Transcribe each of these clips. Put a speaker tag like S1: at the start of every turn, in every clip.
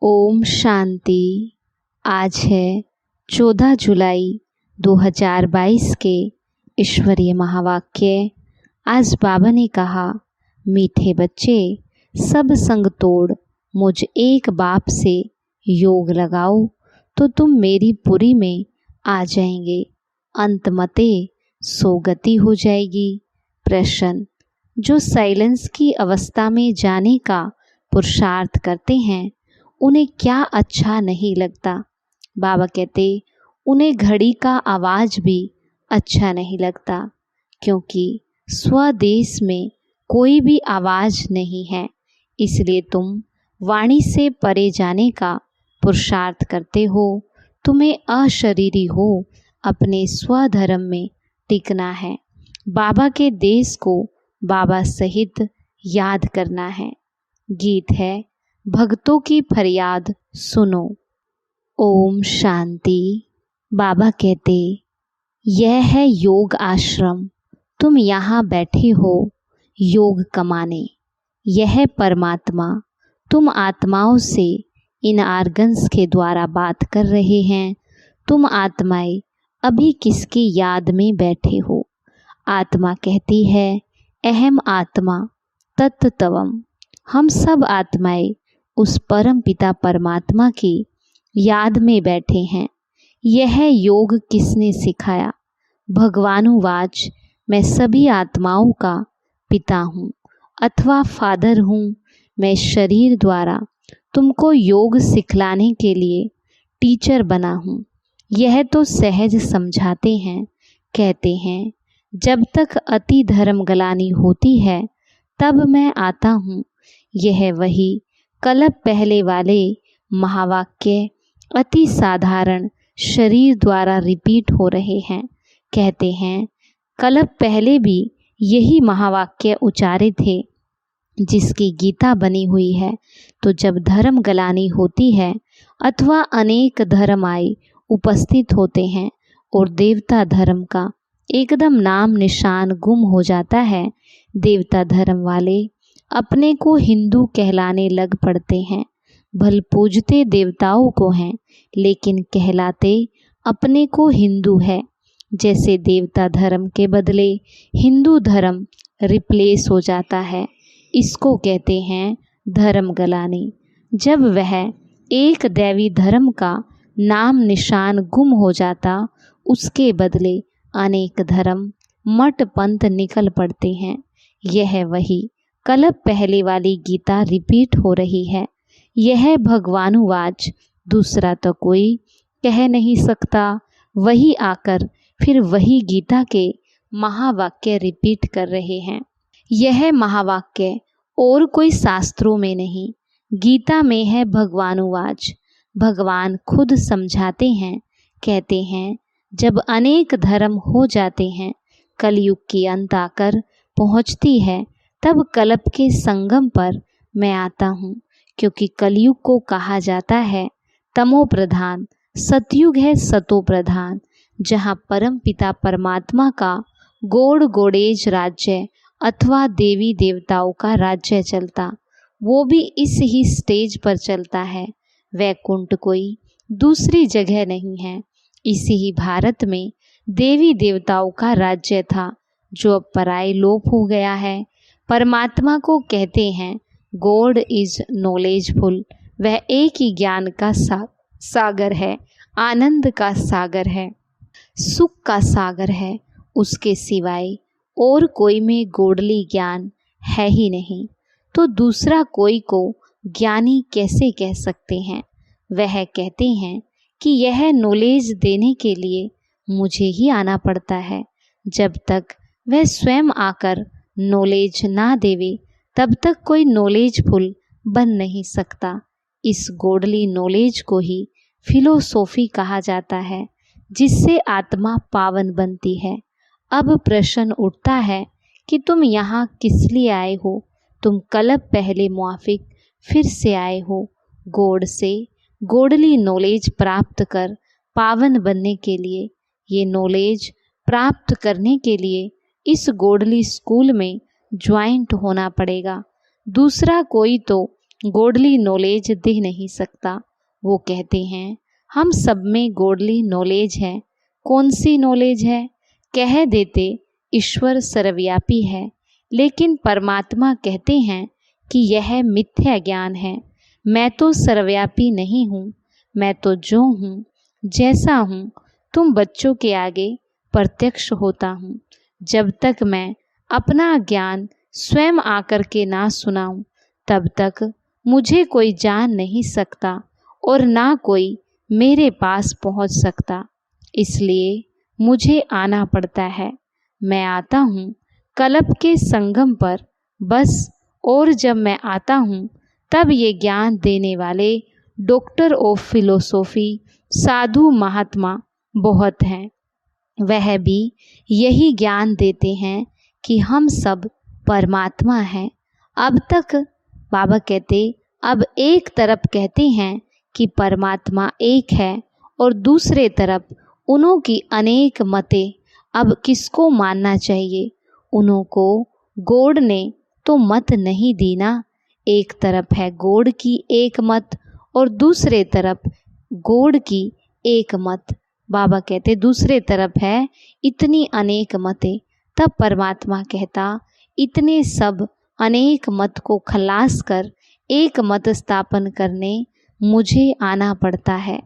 S1: ओम शांति। आज है 14 जुलाई 2022 के ईश्वरीय महावाक्य। आज बाबा ने कहा, मीठे बच्चे, सब संग तोड़ मुझ एक बाप से योग लगाओ तो तुम मेरी पुरी में आ जाएंगे। अंतमते सोगति हो जाएगी। प्रश्न, जो साइलेंस की अवस्था में जाने का पुरुषार्थ करते हैं उन्हें क्या अच्छा नहीं लगता? बाबा कहते, उन्हें घड़ी का आवाज़ भी अच्छा नहीं लगता, क्योंकि स्वदेश में कोई भी आवाज़ नहीं है। इसलिए तुम वाणी से परे जाने का पुरुषार्थ करते हो। तुम्हें अशरीरी हो अपने स्वधर्म में टिकना है। बाबा के देश को बाबा सहित याद करना है। गीत है, भक्तों की फरियाद सुनो। ओम शांति। बाबा कहते, यह है योग आश्रम। तुम यहाँ बैठे हो योग कमाने। यह परमात्मा तुम आत्माओं से इन आर्गन्स के द्वारा बात कर रहे हैं। तुम आत्माएं अभी किसकी याद में बैठे हो? आत्मा कहती है, अहम आत्मा तत्तवम। हम सब आत्माएं उस परम पिता परमात्मा की याद में बैठे हैं। यह योग किसने सिखाया? भगवानुवाच, मैं सभी आत्माओं का पिता हूँ अथवा फादर हूँ। मैं शरीर द्वारा तुमको योग सिखलाने के लिए टीचर बना हूँ। यह तो सहज समझाते हैं। कहते हैं, जब तक अति धर्म गलानी होती है तब मैं आता हूँ। यह वही कल्प पहले वाले महावाक्य अति साधारण शरीर द्वारा रिपीट हो रहे हैं। कहते हैं, कल्प पहले भी यही महावाक्य उच्चारे थे जिसकी गीता बनी हुई है। तो जब धर्म गलानी होती है अथवा अनेक धर्म आए उपस्थित होते हैं और देवता धर्म का एकदम नाम निशान गुम हो जाता है, देवता धर्म वाले अपने को हिंदू कहलाने लग पड़ते हैं। भल पूजते देवताओं को हैं, लेकिन कहलाते अपने को हिंदू है। जैसे देवता धर्म के बदले हिंदू धर्म रिप्लेस हो जाता है, इसको कहते हैं धर्म गलानी। जब वह एक दैवी धर्म का नाम निशान गुम हो जाता, उसके बदले अनेक धर्म मठ पंथ निकल पड़ते हैं। यह वही कल्प पहले वाली गीता रिपीट हो रही है। यह भगवानुवाच, दूसरा तो कोई कह नहीं सकता। वही आकर फिर वही गीता के महावाक्य रिपीट कर रहे हैं। यह महावाक्य और कोई शास्त्रों में नहीं, गीता में है भगवानुवाच। भगवान खुद समझाते हैं। कहते हैं, जब अनेक धर्म हो जाते हैं, कलयुग की अंत आकर पहुँचती है, तब कल्प के संगम पर मैं आता हूँ। क्योंकि कलयुग को कहा जाता है तमो प्रधान, सतयुग है सतो प्रधान, जहाँ परम पिता परमात्मा का गोड़ गोड़ेज राज्य अथवा देवी देवताओं का राज्य चलता, वो भी इस ही स्टेज पर चलता है। वैकुंठ कोई दूसरी जगह नहीं है। इसी ही भारत में देवी देवताओं का राज्य था, जो अब पराये लोप हो गया है। परमात्मा को कहते हैं, गॉड इज नॉलेजफुल। वह एक ही ज्ञान का सागर है, आनंद का सागर है, सुख का सागर है। उसके सिवाय और कोई में गॉडली ज्ञान है ही नहीं। तो दूसरा कोई को ज्ञानी कैसे कह सकते हैं? वह कहते हैं कि यह नॉलेज देने के लिए मुझे ही आना पड़ता है। जब तक वह स्वयं आकर नॉलेज ना देवे, तब तक कोई नॉलेजफुल बन नहीं सकता। इस गॉडली नॉलेज को ही फिलोसॉफी कहा जाता है, जिससे आत्मा पावन बनती है। अब प्रश्न उठता है कि तुम यहाँ किस लिए आए हो? तुम कल्प पहले मुआफिक फिर से आए हो, गॉड से गॉडली नॉलेज प्राप्त कर पावन बनने के लिए। ये नॉलेज प्राप्त करने के लिए इस गॉडली स्कूल में ज्वाइंट होना पड़ेगा। दूसरा कोई तो गॉडली नॉलेज दे नहीं सकता। वो कहते हैं हम सब में गॉडली नॉलेज है। कौन सी नॉलेज है? कह देते ईश्वर सर्वव्यापी है, लेकिन परमात्मा कहते हैं कि यह मिथ्या ज्ञान है। मैं तो सर्वव्यापी नहीं हूँ, मैं तो जो हूँ जैसा हूँ तुम बच्चों के आगे प्रत्यक्ष होता हूँ। जब तक मैं अपना ज्ञान स्वयं आकर के ना सुनाऊं, तब तक मुझे कोई जान नहीं सकता और ना कोई मेरे पास पहुंच सकता। इसलिए मुझे आना पड़ता है। मैं आता हूँ कल्प के संगम पर बस, और जब मैं आता हूँ तब ये ज्ञान देने वाले डॉक्टर ऑफ फिलोसॉफी, साधु महात्मा बहुत हैं। वह भी यही ज्ञान देते हैं कि हम सब परमात्मा हैं। अब तक बाबा कहते, अब एक तरफ कहते हैं कि परमात्मा एक है और दूसरे तरफ उन्हों की अनेक मतें। अब किसको मानना चाहिए? उन्हों को गॉड ने तो मत नहीं दी ना। एक तरफ है गॉड की एक मत और दूसरे तरफ गॉड की एक मत। बाबा कहते दूसरे तरफ है इतनी अनेक मतें। तब परमात्मा कहता इतने सब अनेक मत को खलास कर एक मत स्थापन करने मुझे आना पड़ता है।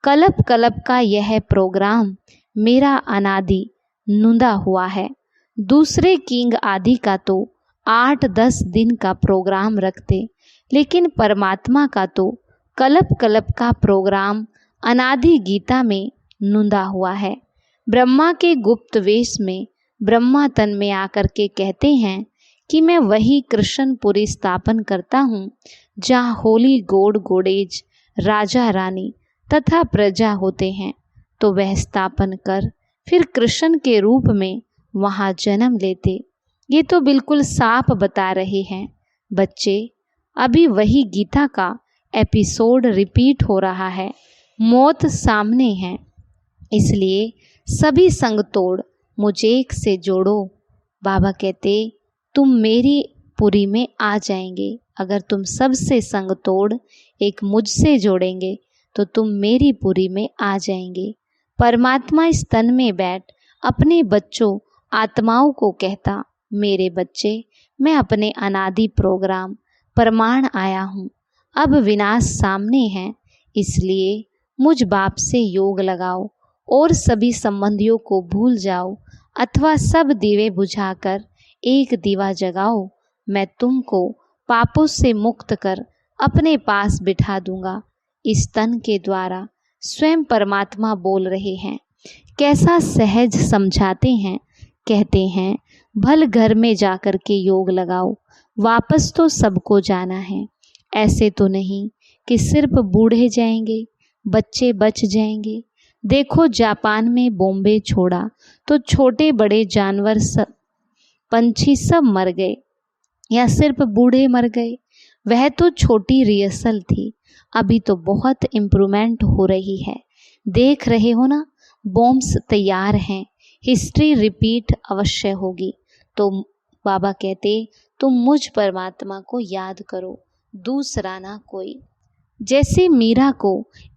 S1: कल्प कल्प का यह प्रोग्राम मेरा अनादि नुंदा हुआ है। दूसरे किंग आदि का तो 8-10 दिन का प्रोग्राम रखते, लेकिन परमात्मा का तो कल्प कल्प का प्रोग्राम अनादि गीता में नुंदा हुआ है। ब्रह्मा के गुप्त वेश में ब्रह्मा तन में आकर के कहते हैं कि मैं वही कृष्णपुरी स्थापन करता हूँ जहाँ होली गॉड गॉडेज, राजा रानी तथा प्रजा होते हैं। तो वह स्थापन कर फिर कृष्ण के रूप में वहाँ जन्म लेते। ये तो बिल्कुल साफ बता रहे हैं बच्चे। अभी वही गीता का एपिसोड रिपीट हो रहा है। मौत सामने है, इसलिए सभी संग तोड़ मुझे एक से जोड़ो। बाबा कहते तुम मेरी पुरी में आ जाएंगे। अगर तुम सबसे संग तोड़ एक मुझसे जोड़ेंगे तो तुम मेरी पुरी में आ जाएंगे। परमात्मा इस तन में बैठ अपने बच्चों आत्माओं को कहता, मेरे बच्चे, मैं अपने अनादि प्रोग्राम प्रमाण आया हूँ। अब विनाश सामने है, इसलिए मुझ बाप से योग लगाओ और सभी संबंधियों को भूल जाओ, अथवा सब दिवे बुझाकर एक दिवा जगाओ। मैं तुमको पापों से मुक्त कर अपने पास बिठा दूंगा। इस तन के द्वारा स्वयं परमात्मा बोल रहे हैं। कैसा सहज समझाते हैं। कहते हैं भल घर में जाकर के योग लगाओ, वापस तो सबको जाना है। ऐसे तो नहीं कि सिर्फ बूढ़े जाएंगे, बच्चे बच जाएंगे। देखो जापान में बॉम्बे छोड़ा तो छोटे बड़े जानवर सब, पंछी सब मर गए, या सिर्फ बूढ़े मर गए। वह तो छोटी रिहर्सल थी, अभी तो बहुत इम्प्रूवमेंट हो रही है। देख रहे हो ना, बॉम्ब्स तैयार हैं, हिस्ट्री रिपीट अवश्य होगी। तो बाबा कहते तुम मुझ परमात्मा को याद करो, दूसरा ना कोई। जैसे मीरा को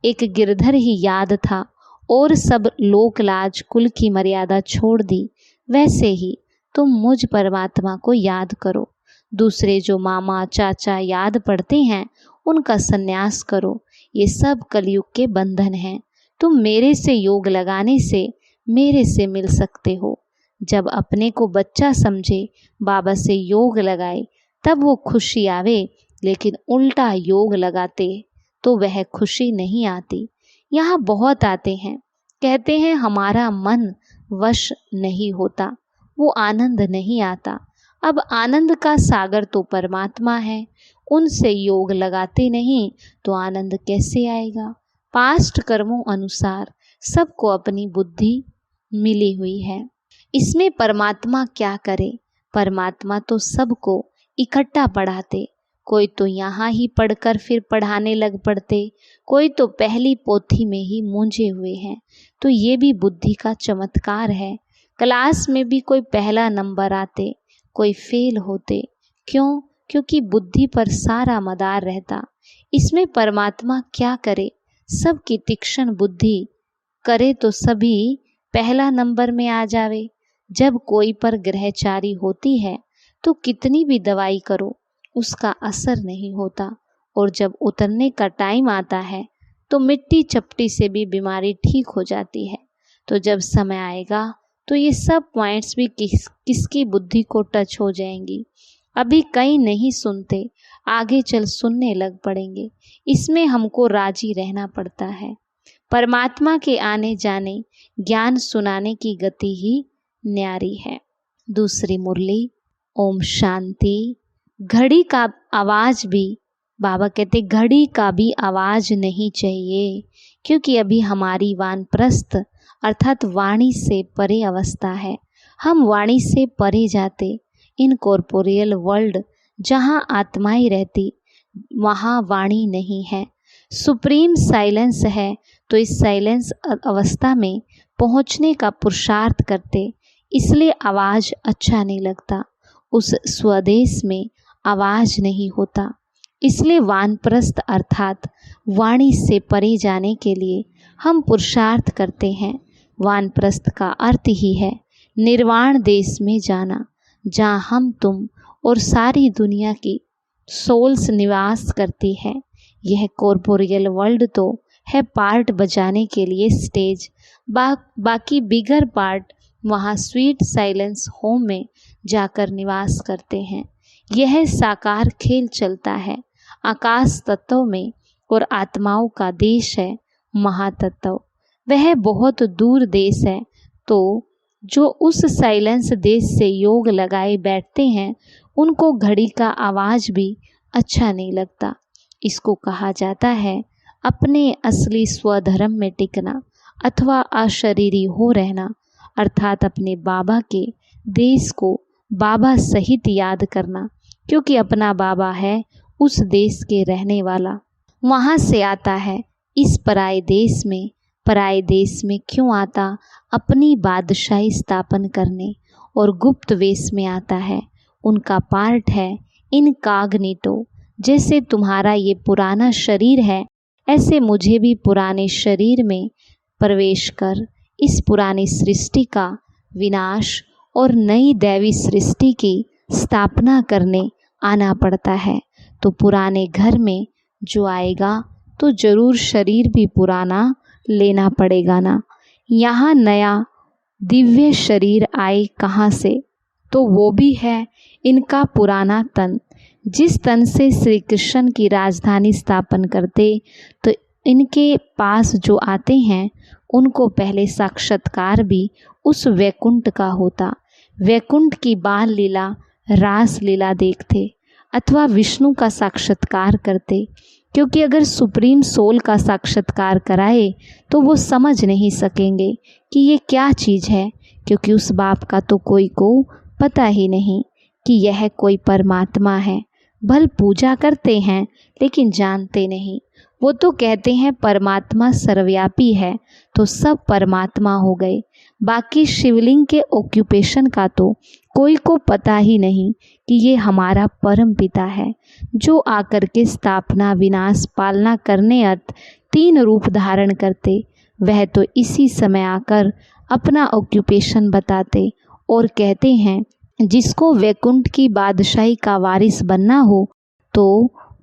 S1: एक गिरधर ही याद था और सब लोकलाज कुल की मर्यादा छोड़ दी, वैसे ही तुम मुझ परमात्मा को याद करो। दूसरे जो मामा चाचा याद पड़ते हैं उनका संन्यास करो। ये सब कलयुग के बंधन हैं। तुम मेरे से योग लगाने से मेरे से मिल सकते हो। जब अपने को बच्चा समझे, बाबा से योग लगाए, तब वो खुशी आवे, लेकिन उल्टा योग लगाते तो वह खुशी नहीं आती। यहाँ बहुत आते हैं, कहते हैं हमारा मन वश नहीं होता, वो आनंद नहीं आता। अब आनंद का सागर तो परमात्मा है, उनसे योग लगाते नहीं तो आनंद कैसे आएगा। पास्ट कर्मों अनुसार सबको अपनी बुद्धि मिली हुई है, इसमें परमात्मा क्या करे। परमात्मा तो सबको इकट्ठा पढ़ाते, कोई तो यहाँ ही पढ़कर फिर पढ़ाने लग पड़ते, कोई तो पहली पोथी में ही मूंझे हुए हैं। तो ये भी बुद्धि का चमत्कार है। क्लास में भी कोई पहला नंबर आते, कोई फेल होते। क्यों? क्योंकि बुद्धि पर सारा मदार रहता। इसमें परमात्मा क्या करे, सबकी तीक्ष्ण बुद्धि करे तो सभी पहला नंबर में आ जावे। जब कोई पर ग्रहचारी होती है तो कितनी भी दवाई करो उसका असर नहीं होता, और जब उतरने का टाइम आता है तो मिट्टी चपटी से भी बीमारी ठीक हो जाती है। तो जब समय आएगा तो ये सब पॉइंट्स भी किसकी बुद्धि को टच हो जाएंगी। अभी कई नहीं सुनते, आगे चल सुनने लग पड़ेंगे। इसमें हमको राजी रहना पड़ता है। परमात्मा के आने जाने ज्ञान सुनाने की गति ही न्यारी है। दूसरी मुरली, ओम शांति। घड़ी का आवाज़ भी, बाबा कहते घड़ी का भी आवाज़ नहीं चाहिए, क्योंकि अभी हमारी वानप्रस्थ अर्थात वाणी से परे अवस्था है। हम वाणी से परे जाते, इनकॉर्पोरियल वर्ल्ड जहाँ आत्माएं रहती वहाँ वाणी नहीं है, सुप्रीम साइलेंस है। तो इस साइलेंस अवस्था में पहुँचने का पुरुषार्थ करते, इसलिए आवाज़ अच्छा नहीं लगता। उस स्वदेश में आवाज़ नहीं होता, इसलिए वानप्रस्थ अर्थात वाणी से परे जाने के लिए हम पुरुषार्थ करते हैं। वानप्रस्थ का अर्थ ही है निर्वाण देश में जाना, जहाँ हम तुम और सारी दुनिया की सोल्स निवास करती है। यह कॉर्पोरियल वर्ल्ड तो है पार्ट बजाने के लिए स्टेज, बाकी बिगर पार्ट वहाँ स्वीट साइलेंस होम में जाकर निवास करते हैं। यह साकार खेल चलता है आकाश तत्व में, और आत्माओं का देश है महातत्व। वह बहुत दूर देश है। तो जो उस साइलेंस देश से योग लगाए बैठते हैं उनको घड़ी का आवाज़ भी अच्छा नहीं लगता। इसको कहा जाता है अपने असली स्वधर्म में टिकना अथवा अशरीरी हो रहना, अर्थात अपने बाबा के देश को बाबा सहित याद करना, क्योंकि अपना बाबा है उस देश के रहने वाला, वहाँ से आता है इस पराए देश में। पराए देश में क्यों आता? अपनी बादशाही स्थापन करने, और गुप्त वेश में आता है। उनका पार्ट है इनकॉग्निटो। जैसे तुम्हारा ये पुराना शरीर है, ऐसे मुझे भी पुराने शरीर में प्रवेश कर इस पुरानी सृष्टि का विनाश और नई दैवी सृष्टि की स्थापना करने आना पड़ता है। तो पुराने घर में जो आएगा तो जरूर शरीर भी पुराना लेना पड़ेगा ना। यहाँ नया दिव्य शरीर आए कहाँ से? तो वो भी है इनका पुराना तन, जिस तन से श्री कृष्ण की राजधानी स्थापन करते। तो इनके पास जो आते हैं उनको पहले साक्षात्कार भी उस वैकुंठ का होता। वैकुंठ की बाल लीला, रास लीला देखते अथवा विष्णु का साक्षात्कार करते, क्योंकि अगर सुप्रीम सोल का साक्षात्कार कराए तो वो समझ नहीं सकेंगे कि ये क्या चीज़ है, क्योंकि उस बाप का तो कोई को पता ही नहीं कि यह कोई परमात्मा है। भल पूजा करते हैं लेकिन जानते नहीं। वो तो कहते हैं परमात्मा सर्वव्यापी है, तो सब परमात्मा हो गए। बाकी शिवलिंग के ऑक्यूपेशन का तो कोई को पता ही नहीं कि ये हमारा परम पिता है, जो आकर के स्थापना, विनाश, पालना करने अर्थ 3 रूप धारण करते। वह तो इसी समय आकर अपना ऑक्यूपेशन बताते और कहते हैं जिसको वैकुंठ की बादशाही का वारिस बनना हो तो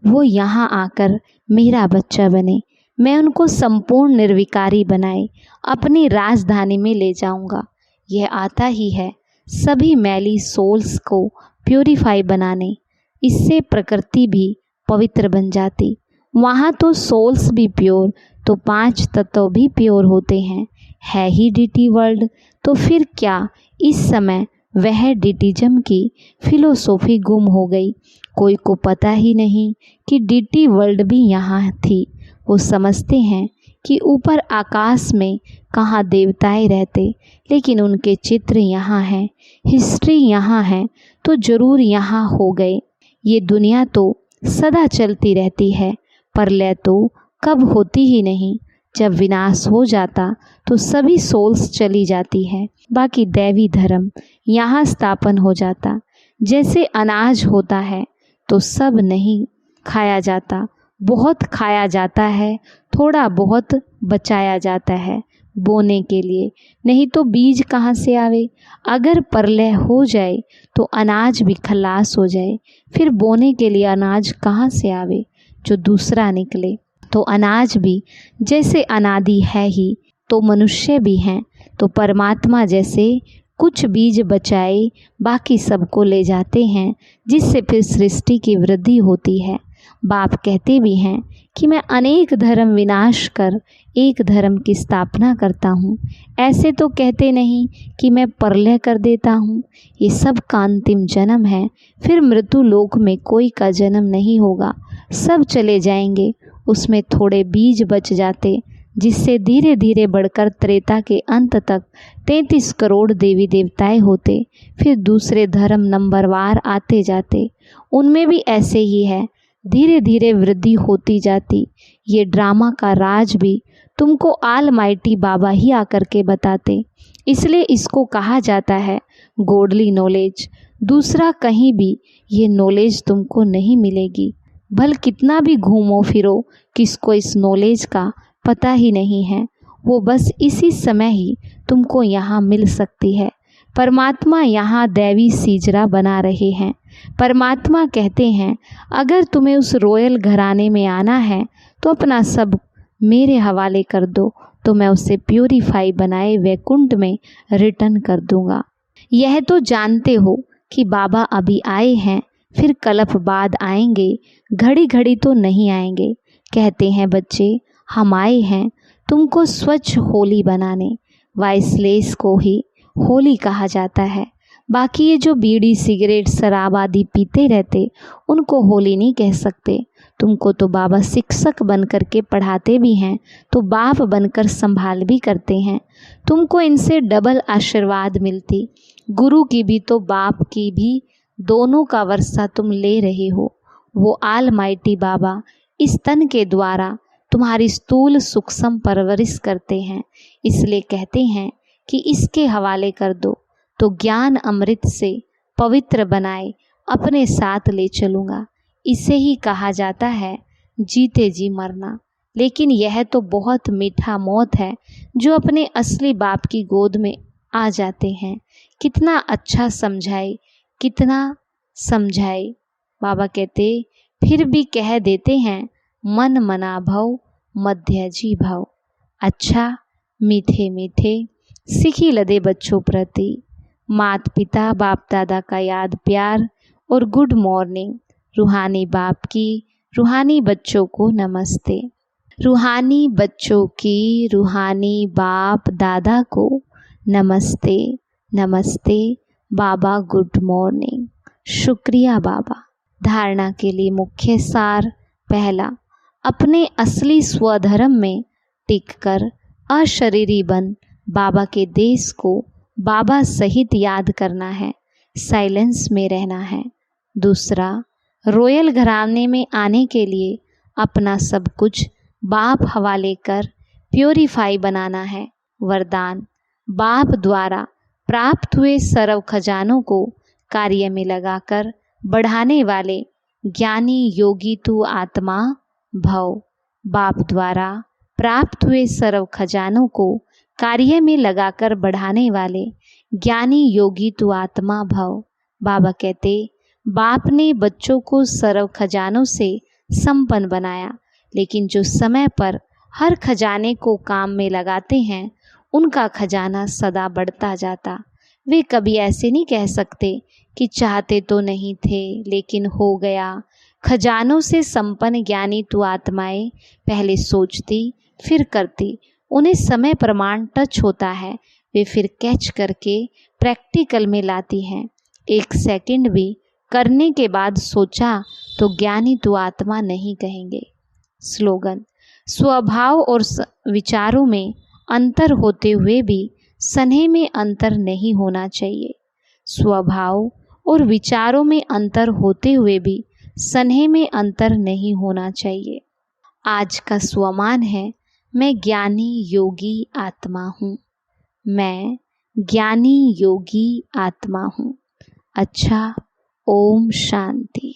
S1: वो यहाँ आकर मेरा बच्चा बने। मैं उनको संपूर्ण निर्विकारी बनाए अपनी राजधानी में ले जाऊंगा। यह आता ही है सभी मैली सोल्स को प्यूरिफाई बनाने। इससे प्रकृति भी पवित्र बन जाती। वहाँ तो सोल्स भी प्योर, तो 5 तत्व भी प्योर होते हैं। है ही डीटी वर्ल्ड, तो फिर क्या इस समय वह डीटीजम की फिलोसॉफी गुम हो गई। कोई को पता ही नहीं कि डीटी वर्ल्ड भी यहाँ थी। वो समझते हैं कि ऊपर आकाश में कहाँ देवताएं रहते, लेकिन उनके चित्र यहाँ हैं, हिस्ट्री यहाँ है, तो जरूर यहाँ हो गए। ये दुनिया तो सदा चलती रहती है, प्रलय तो कब होती ही नहीं। जब विनाश हो जाता तो सभी सोल्स चली जाती है, बाकी दैवी धर्म यहाँ स्थापन हो जाता। जैसे अनाज होता है तो सब नहीं खाया जाता, बहुत खाया जाता है, थोड़ा बहुत बचाया जाता है बोने के लिए, नहीं तो बीज कहाँ से आवे। अगर प्रलय हो जाए तो अनाज भी खलास हो जाए, फिर बोने के लिए अनाज कहाँ से आवे जो दूसरा निकले। तो अनाज भी जैसे अनादि है ही, तो मनुष्य भी हैं। तो परमात्मा जैसे कुछ बीज बचाए बाकी सबको ले जाते हैं, जिससे फिर सृष्टि की वृद्धि होती है। बाप कहते भी हैं कि मैं अनेक धर्म विनाश कर एक धर्म की स्थापना करता हूँ। ऐसे तो कहते नहीं कि मैं प्रलय कर देता हूँ। ये सब का अंतिम जन्म है, फिर मृत्यु लोक में कोई का जन्म नहीं होगा, सब चले जाएंगे। उसमें थोड़े बीज बच जाते, जिससे धीरे धीरे बढ़कर त्रेता के अंत तक 33 करोड़ देवी देवताएं होते। फिर दूसरे धर्म नंबरवार आते जाते, उनमें भी ऐसे ही है, धीरे धीरे वृद्धि होती जाती। ये ड्रामा का राज भी तुमको ऑलमाइटी बाबा ही आकर के बताते, इसलिए इसको कहा जाता है गॉडली नॉलेज। दूसरा कहीं भी ये नॉलेज तुमको नहीं मिलेगी। भल कितना भी घूमो फिरो, किसको इस नॉलेज का पता ही नहीं है। वो बस इसी समय ही तुमको यहाँ मिल सकती है। परमात्मा यहाँ दैवी सीजरा बना रहे हैं। परमात्मा कहते हैं अगर तुम्हें उस रॉयल घराने में आना है तो अपना सब मेरे हवाले कर दो, तो मैं उसे प्यूरिफाई बनाए वैकुंठ में रिटर्न कर दूंगा। यह तो जानते हो कि बाबा अभी आए हैं, फिर कल्प बाद आएंगे, घड़ी घड़ी तो नहीं आएंगे। कहते हैं बच्चे हम आए हैं तुमको स्वच्छ होली बनाने। वाइसलेस को ही होली कहा जाता है। बाकी ये जो बीड़ी सिगरेट शराब आदि पीते रहते, उनको होली नहीं कह सकते। तुमको तो बाबा शिक्षक बन कर के पढ़ाते भी हैं, तो बाप बनकर संभाल भी करते हैं। तुमको इनसे डबल आशीर्वाद मिलती, गुरु की भी तो बाप की भी, दोनों का वर्षा तुम ले रहे हो। वो ऑलमाइटी बाबा इस तन के द्वारा तुम्हारी स्थूल सूक्ष्म परवरिश करते हैं, इसलिए कहते हैं कि इसके हवाले कर दो, तो ज्ञान अमृत से पवित्र बनाए अपने साथ ले चलूँगा। इसे ही कहा जाता है जीते जी मरना। लेकिन यह तो बहुत मीठा मौत है जो अपने असली बाप की गोद में आ जाते हैं। कितना अच्छा समझाए, कितना समझाए। बाबा कहते फिर भी कह देते हैं मन मना भव मध्य जी भव। अच्छा मीठे मीठे सीखी लदे बच्चों प्रति माता पिता बाप दादा का याद प्यार और गुड मॉर्निंग। रूहानी बाप की रूहानी बच्चों को नमस्ते। रूहानी बच्चों की रूहानी बाप दादा को नमस्ते नमस्ते। बाबा गुड मॉर्निंग। शुक्रिया बाबा। धारणा के लिए मुख्य सार। पहला, अपने असली स्वधर्म में टिककर अशरीरी बन बाबा के देश को बाबा सहित याद करना है, साइलेंस में रहना है। दूसरा, रॉयल घराने में आने के लिए अपना सब कुछ बाप हवाले कर प्योरीफाई बनाना है। वरदान, बाप द्वारा प्राप्त हुए सर्व खजानों को कार्य में लगाकर बढ़ाने वाले ज्ञानी योगी तू आत्मा भव। बाप द्वारा प्राप्त हुए सर्व खजानों को कार्य में लगाकर बढ़ाने वाले ज्ञानी योगी तू आत्मा भव। बाबा कहते बाप ने बच्चों को सर्व खजानों से संपन्न बनाया, लेकिन जो समय पर हर खजाने को काम में लगाते हैं उनका खजाना सदा बढ़ता जाता। वे कभी ऐसे नहीं कह सकते कि चाहते तो नहीं थे लेकिन हो गया। खजानों से संपन्न ज्ञानी तू आत्माएं पहले सोचती फिर करती, उन्हें समय प्रमाण टच होता है, वे फिर कैच करके प्रैक्टिकल में लाती हैं। एक सेकंड भी करने के बाद सोचा तो ज्ञानी तू आत्मा नहीं कहेंगे। स्लोगन, स्वभाव और विचारों में अंतर होते हुए भी स्नेह में अंतर नहीं होना चाहिए। स्वभाव और विचारों में अंतर होते हुए भी स्नेह में अंतर नहीं होना चाहिए। आज का स्वमान है, मैं ज्ञानी योगी आत्मा हूँ। मैं ज्ञानी योगी आत्मा हूँ। अच्छा, ओम शांति।